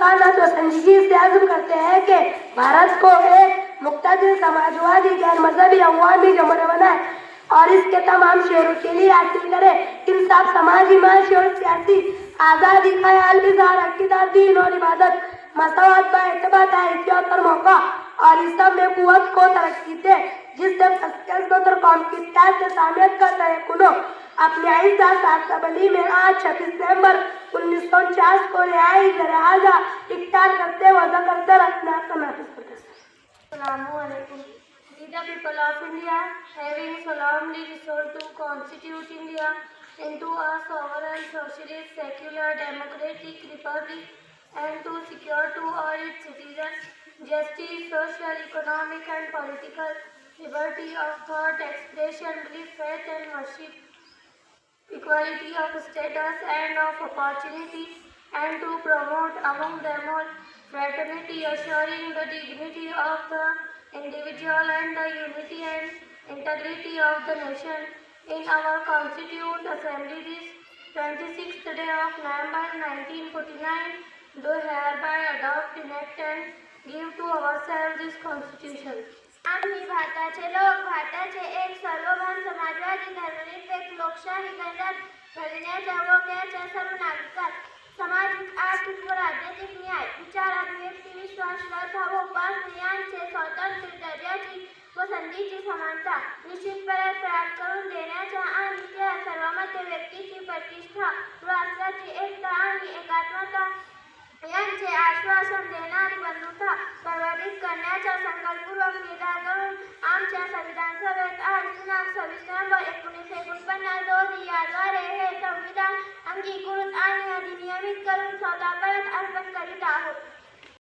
मुस्काना तो संजीदगी से आज़म करते हैं कि भारत को एक मुक्तदिर समाजवादी गैर मजहबी अवामी जमहूरिया बनाए और इसके तमाम शहरों के लिए हासिल करे इंसाफ, समाजी, माशी और सियासी आज़ादी, ख्याल, इज़हार, अक़ीदा, दीन और इबादत, मसवात, बाइतबात, हैसियत और मौका और इस सब में कुव्वत को तरक्की दे जिससे फसकसमत और कौम की इत्तेहाद से सामियत का तयक़ुन हो। अपने आइज़ा सासबली में आज 26 दिसंबर 1949 को रिहाई लिहाजा इफ्तार करते वज़ा करते अपना समाप्त करते। Assalamualaikum. We the people of India, having solemnly resolved to constitute India into a sovereign, socialist, secular, democratic republic and to secure to all its citizens justice, social, economic and political liberty of thought, expression, belief, faith and worship, equality of status and of opportunity, and to promote among them all fraternity, assuring the dignity of the individual and the unity and integrity of the nation. In our Constituent Assembly this 26th day of November 1949, do hereby adopt, enact and give to ourselves this Constitution. आम्ही भारताचे लोक भारताचे एक सर्वभौम समाजवादी धर्मनिरपेक्ष लोकशाही गणराज्य घडविण्याच्या व त्याच्या सर्व नागरिकात सामाजिक, आर्थिक व राजनैतिक न्याय, विचार, अभिव्यक्ती, विश्वास, श्रद्धा व उपासना यांचे स्वातंत्र्य, दर्जाची व संधीची समानता निश्चितपणे प्राप्त करून देण्याच्या आणि त्या सर्वांमध्ये व्यक्तीची प्रतिष्ठा, राष्ट्राची एकता आणि एकात्मता यांचे आश्वासन देणारी बंधुता प्रवर्धित करण्याचा संकल्पपूर्वक निर्धार करून आमच्या संविधान सभेत आज दिनांक 26 नोव्हेंबर 1949 रोजी याद्वारे हे संविधान अंगीकृत आणि अधिनियमित करून स्वतःपर्यंत अर्पण करीत